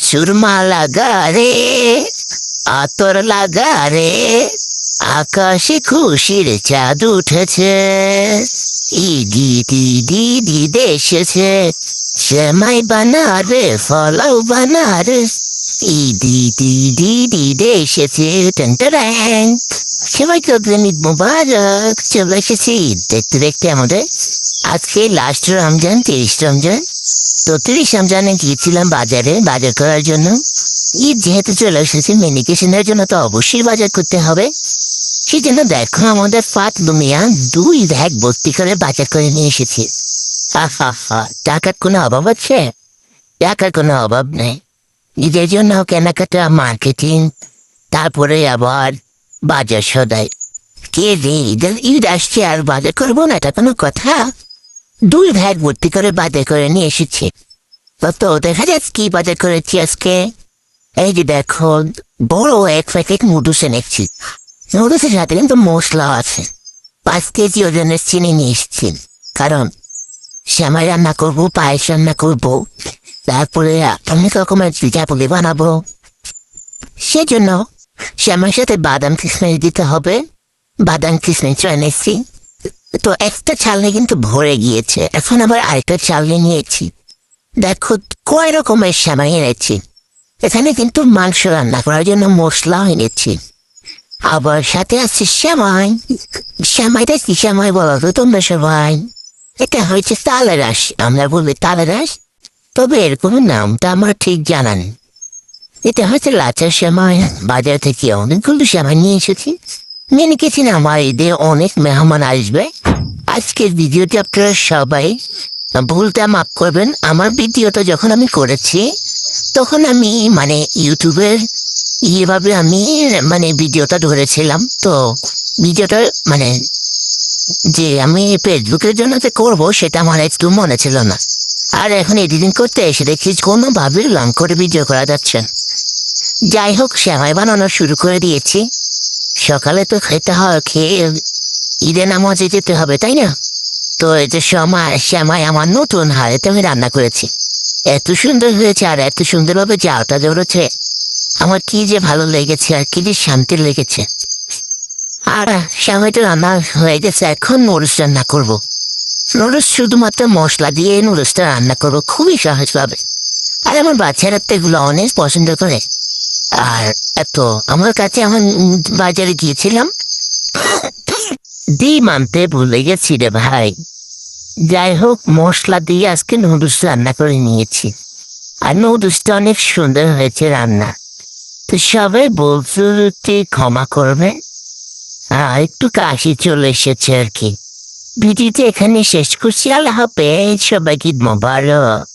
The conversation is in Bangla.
সুরমা লাগা রে, আতর লাগা রে, আকাশে খুশির চাঁদ উঠেছে, ইদি দিদি দিদি এসেছে, সেমাই বানারে ফলাও বানারে, ইদি দিদি দিদি এসেছে। ট্যাং সবাইকে ঈদ মুবারক। চলে এসেছি দেখতে দেখতে আমাদের আজকে লাস্ট রমজান, 30 রমজান। তো 30 রমজানে গিয়েছিলাম বাজারে বাজার করার জন্য। ঈদ যেহেতু চলে এসেছে, মেনিকেশনের জন্য তো অবশ্যই বাজার করতে হবে। সেই জন্য দেখো আমাদের ফাতলু মিয়া 2 ব্যাগ ভর্তি করে বাজার করে নিয়ে এসেছে। টাকার কোনো অভাব আছে? টাকার কোনো অভাব নেই। ঈদের জন্য কেনাকাটা, মার্কেটিং, তারপরে আবার বাজার সদাই। কে রে, ঈদ আসছে আর বাজার করবো না, এটা কোনো কথা? 2 ব্যাগ ভর্তি করে বাজার করে নিয়ে এসেছে। তো দেখা যাচ্ছে কি বাজার করেছি আজকে। এই যে দেখো, বড় 1 প্যাকেট নুডলস এনেছি। নুডলসের সাথে কিন্তু মশলা আছে। 5 কেজি ওজনের চিনি নিয়ে এসেছি, কারণ সেমাই রান্না করবো, পায়েস রান্না করবো, তারপরে অনেক রকমের পিঠাপুলি বানাবো। সেজন্য সেমাইয়ের সাথে বাদাম কিশমিশ দিতে হবে। বাদাম কিশমিশ এনেছি। তো একটা চালনি কিন্তু ভরে গিয়েছে, এখন আবার আরেকটা চালনি নিয়েছি। দেখো কয় রকমের সেমাই এনেছি। এখানে কিন্তু মাংস রান্না করার জন্য মশলা এনেছি, আবার সাথে আছে সেমাই। সেমাইটা কি সেমাই বলো তো তোমরা সবাই? এটা হয়েছে তালের রস, আমরা বলি তালের রস, তবে এর কোনো নামটা আমার ঠিক জানা নেই। এটা হচ্ছে লাচ্চার সেমাই। বাজার থেকে অনেকগুলো সেমাই নিয়ে এসেছি। মেনে গেছি না, আমার ঈদে অনেক মেহমান আসবে। আজকের ভিডিওটি আপনারা সবাই ভুলটা মাফ করবেন। আমার ভিডিওটা যখন আমি করেছি তখন আমি ইউটিউবের এইভাবে আমি ভিডিওটা ধরেছিলাম। তো ভিডিওটা যে আমি ফেসবুকের জন্য যে করবো সেটা আমার একটু মনে ছিল না। আর এখন এডিটিং করতে এসে দেখি কোনোভাবে লং করে ভিডিও করা যাচ্ছে। যাই হোক, সেমাই বানানো শুরু করে দিয়েছি। সকালে তো খেতে হয়, খেয়ে ঈদে নামাজে যেতে হবে, তাই না? তো এই যে সেমাই আমার নতুন হাড়িতে আমি রান্না করেছি। এত সুন্দর হয়েছে, আর এত সুন্দরভাবে জালটা জড়েছে। আমার কি যে ভালো লেগেছে, আর কি যে শান্তি লেগেছে। আর সেমাইটা রান্না হয়ে গেছে, এখন নুডলস রান্না করবো। নুডলস শুধুমাত্র মশলা দিয়ে নুডলসটা রান্না করবো, খুবই সহজভাবে। আর আমার বাচ্চারা তো এগুলো অনেক পছন্দ করে। আর আমার কাছে আমার বাজারে গিয়েছিলাম, ডিম আনতে ভুলে গেছি রে ভাই। যাই হোক, মশলা দিয়ে আজকে নুডলস রান্না করে নিয়েছি। আর নুডলসটা অনেক সুন্দর হয়েছে রান্না। তো সবাই বলতে ক্ষমা করবে, একটু কাশি চলে এসেছে আর কি। ভিডিওতে এখানে শেষ করছি। আল্লাহ হাফেজ, সবাইকে ঈদ মোবারক।